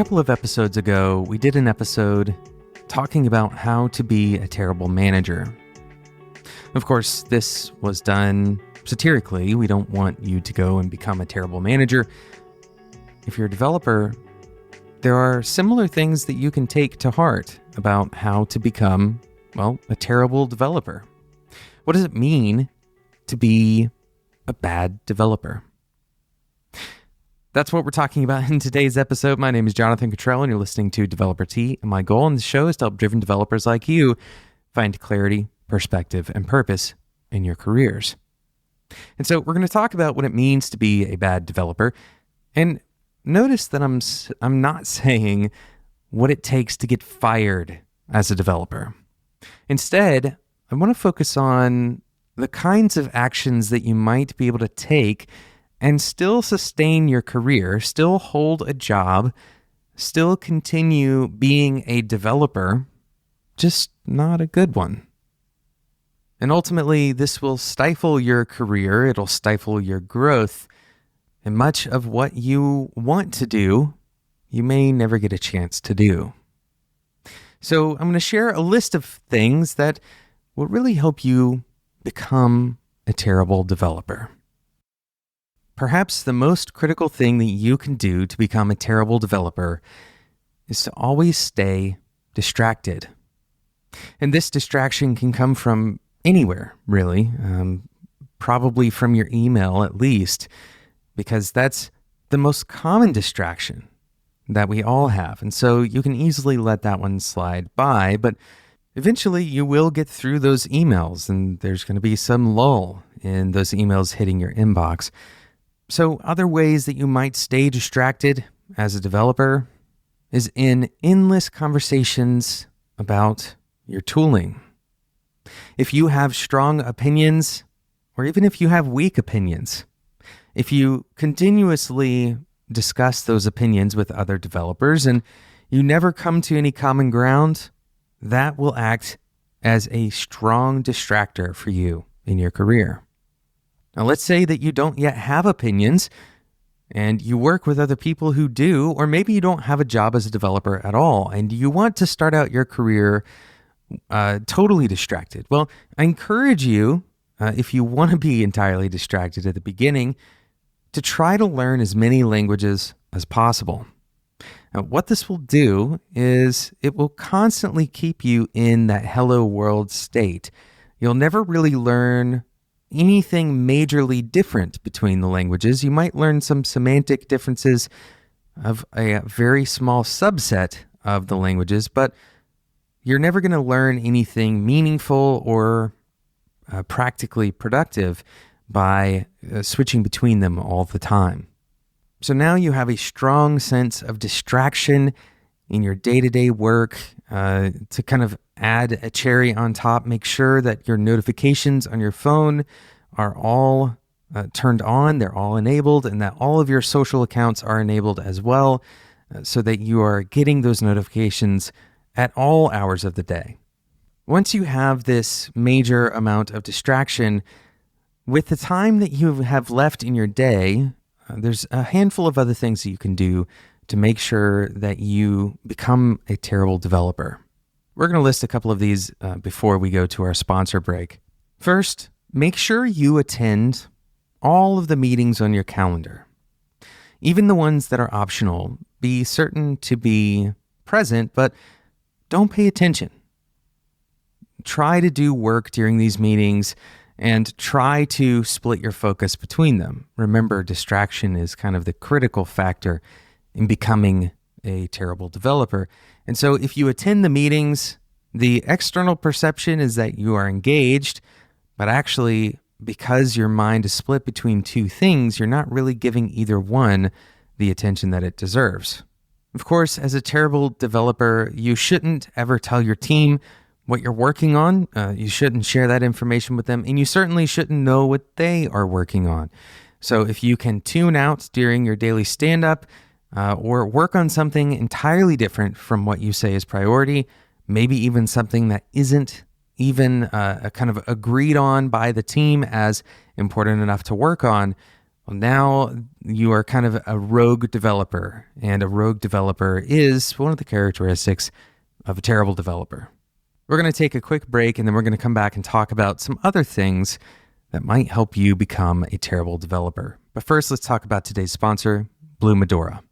couple of episodes ago, we did an episode talking about how to be a terrible manager. Of course, this was done satirically. We don't want you to go and become a terrible manager. If you're a developer, there are similar things that you can take to heart about how to become, a terrible developer. What does it mean to be a bad developer? That's what we're talking about in today's episode. My name is Jonathan Cottrell, and you're listening to Developer Tea. And my goal on the show is to help driven developers like you find clarity, perspective, and purpose in your careers. And so we're going to talk about what it means to be a bad developer. And notice that I'm not saying what it takes to get fired as a developer. Instead, I want to focus on the kinds of actions that you might be able to take and still sustain your career, still hold a job, still continue being a developer, just not a good one. And ultimately, this will stifle your career, it'll stifle your growth, and much of what you want to do, you may never get a chance to do. So I'm going to share a list of things that will really help you become a terrible developer. Perhaps the most critical thing that you can do to become a terrible developer is to always stay distracted. And this distraction can come from anywhere, really, probably from your email at least, because that's the most common distraction that we all have. And so you can easily let that one slide by, but eventually you will get through those emails and there's going to be some lull in those emails hitting your inbox. So other ways that you might stay distracted as a developer is in endless conversations about your tooling. If you have strong opinions, or even if you have weak opinions, if you continuously discuss those opinions with other developers and you never come to any common ground, that will act as a strong distractor for you in your career. Now, let's say that you don't yet have opinions and you work with other people who do, or maybe you don't have a job as a developer at all and you want to start out your career totally distracted. Well, I encourage you, if you want to be entirely distracted at the beginning, to try to learn as many languages as possible. Now, what this will do is it will constantly keep you in that hello world state. You'll never really learn anything majorly different between the languages. You might learn some semantic differences of a very small subset of the languages, but you're never going to learn anything meaningful or practically productive by switching between them all the time. So now you have a strong sense of distraction in your day-to-day work. To kind of add a cherry on top, make sure that your notifications on your phone are all turned on, they're all enabled, and that all of your social accounts are enabled as well, so that you are getting those notifications at all hours of the day. Once you have this major amount of distraction, with the time that you have left in your day, there's a handful of other things that you can do to make sure that you become a terrible developer. We're going to list a couple of these before we go to our sponsor break. First, make sure you attend all of the meetings on your calendar. Even the ones that are optional, be certain to be present, but don't pay attention. Try to do work during these meetings and try to split your focus between them. Remember, distraction is kind of the critical factor in becoming a terrible developer. And so if you attend the meetings, the external perception is that you are engaged, but actually, because your mind is split between two things, you're not really giving either one the attention that it deserves. Of course, as a terrible developer, you shouldn't ever tell your team what you're working on. You shouldn't share that information with them, and you certainly shouldn't know what they are working on. So if you can tune out during your daily stand-up, or work on something entirely different from what you say is priority, maybe even something that isn't even kind of agreed on by the team as important enough to work on, Well, now you are kind of a rogue developer, and a rogue developer is one of the characteristics of a terrible developer. We're going to take a quick break, and then we're going to come back and talk about some other things that might help you become a terrible developer. But first, let's talk about today's sponsor, Blue Medora.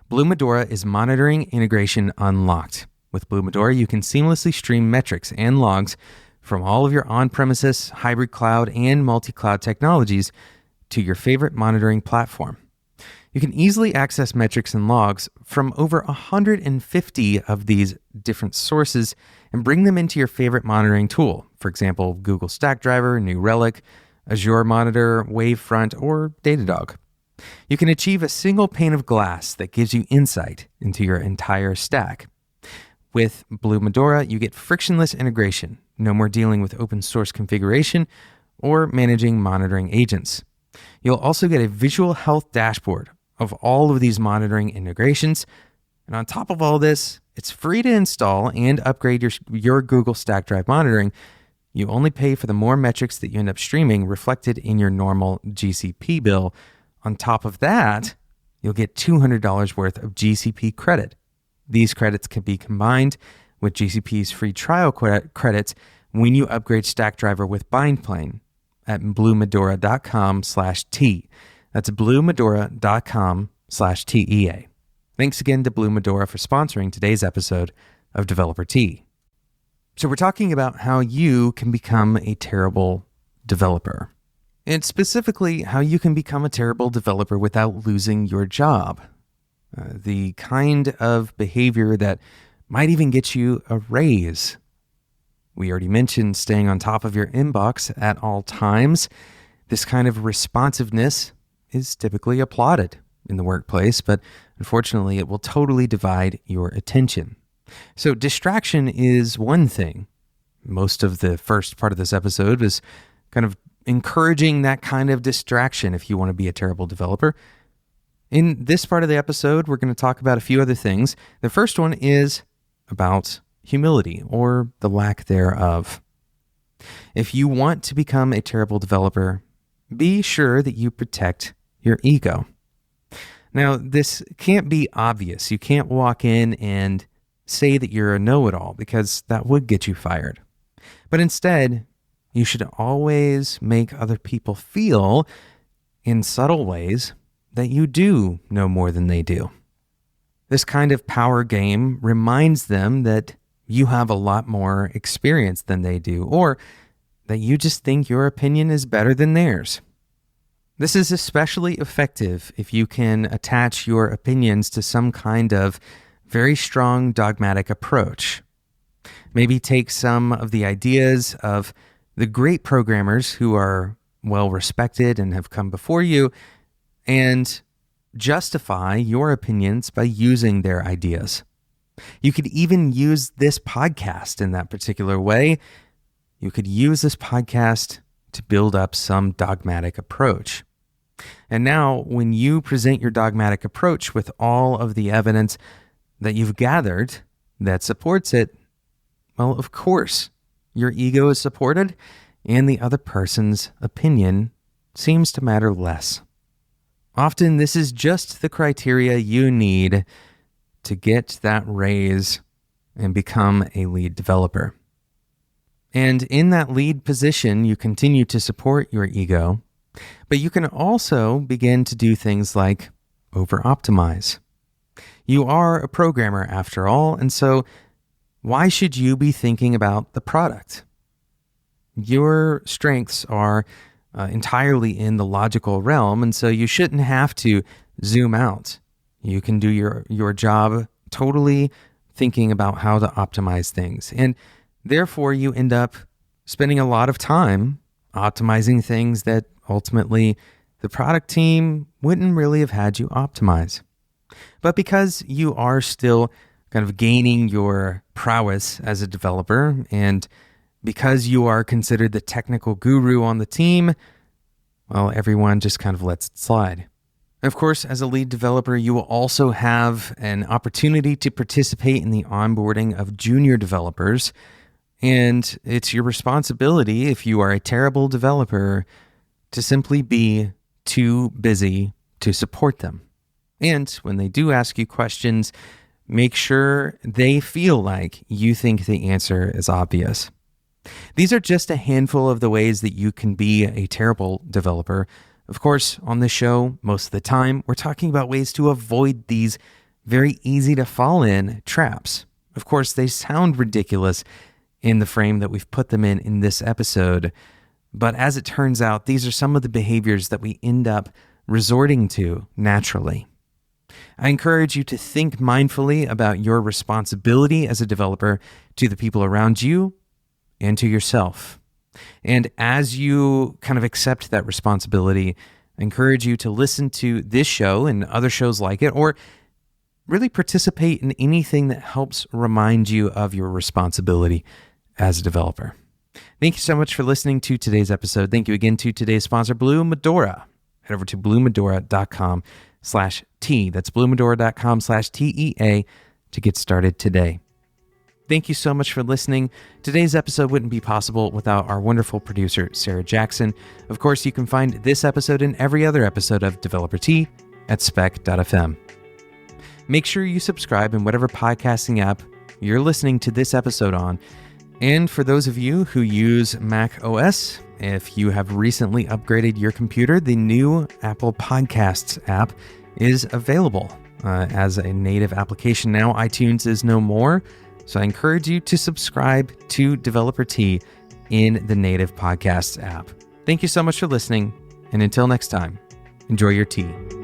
Blue Medora is monitoring integration unlocked. With Blue Medora, you can seamlessly stream metrics and logs from all of your on-premises, hybrid cloud, and multi-cloud technologies to your favorite monitoring platform. You can easily access metrics and logs from over 150 of these different sources and bring them into your favorite monitoring tool. For example, Google Stackdriver, New Relic, Azure Monitor, Wavefront, or Datadog. You can achieve a single pane of glass that gives you insight into your entire stack. With Blue Medora, you get frictionless integration, no more dealing with open source configuration or managing monitoring agents. You'll also get a visual health dashboard of all of these monitoring integrations. And on top of all this, it's free to install and upgrade your Google Stack Drive monitoring. You only pay for the more metrics that you end up streaming reflected in your normal GCP bill. On top of that, you'll get $200 worth of GCP credit. These credits can be combined with GCP's free trial credits when you upgrade Stackdriver with BindPlane at bluemedora.com/T. That's bluemedora.com/TEA. Thanks again to Blue Medora for sponsoring today's episode of Developer Tea. So we're talking about how you can become a terrible developer, and specifically how you can become a terrible developer without losing your job. The kind of behavior that might even get you a raise. We already mentioned staying on top of your inbox at all times. This kind of responsiveness is typically applauded in the workplace, but unfortunately, it will totally divide your attention. So distraction is one thing. Most of the first part of this episode is kind of encouraging that kind of distraction if you want to be a terrible developer. In this part of the episode, we're going to talk about a few other things. The first one is about humility, or the lack thereof. If you want to become a terrible developer, be sure that you protect your ego. Now, this can't be obvious. You can't walk in and say that you're a know-it-all, because that would get you fired. But instead, you should always make other people feel, in subtle ways, that you do know more than they do. This kind of power game reminds them that you have a lot more experience than they do, or that you just think your opinion is better than theirs. This is especially effective if you can attach your opinions to some kind of very strong dogmatic approach. Maybe take some of the ideas of the great programmers who are well respected and have come before you and justify your opinions by using their ideas. You could even use this podcast in that particular way. You could use this podcast to build up some dogmatic approach. And now, when you present your dogmatic approach with all of the evidence that you've gathered that supports it, well, of course, your ego is supported and the other person's opinion seems to matter less. Often, this is just the criteria you need to get that raise and become a lead developer. And in that lead position, you continue to support your ego, but you can also begin to do things like over-optimize. You are a programmer after all, and so why should you be thinking about the product? Your strengths are entirely in the logical realm, and so you shouldn't have to zoom out. You can do your job totally thinking about how to optimize things. And therefore, you end up spending a lot of time optimizing things that ultimately the product team wouldn't really have had you optimize. But because you are still kind of gaining your prowess as a developer, and because you are considered the technical guru on the team, well, everyone just kind of lets it slide. Of course, as a lead developer, you will also have an opportunity to participate in the onboarding of junior developers. And it's your responsibility, if you are a terrible developer, to simply be too busy to support them. And when they do ask you questions, make sure they feel like you think the answer is obvious. These are just a handful of the ways that you can be a terrible developer. Of course, on this show, most of the time, we're talking about ways to avoid these very easy to fall in traps. Of course, they sound ridiculous in the frame that we've put them in this episode, but as it turns out, these are some of the behaviors that we end up resorting to naturally. I encourage you to think mindfully about your responsibility as a developer to the people around you and to yourself. And as you kind of accept that responsibility, I encourage you to listen to this show and other shows like it, or really participate in anything that helps remind you of your responsibility as a developer. Thank you so much for listening to today's episode. Thank you again to today's sponsor, Blue Medora. Head over to bluemedora.com/T. That's bluemedora.com/TEA to get started today. Thank you so much for listening. Today's episode wouldn't be possible without our wonderful producer, Sarah Jackson. Of course, you can find this episode and every other episode of Developer Tea at spec.fm. Make sure you subscribe in whatever podcasting app you're listening to this episode on. And for those of you who use Mac OS, if you have recently upgraded your computer, the new Apple Podcasts app is available as a native application now. iTunes is no more. So I encourage you to subscribe to Developer Tea in the native podcasts app. Thank you so much for listening. And until next time, enjoy your tea.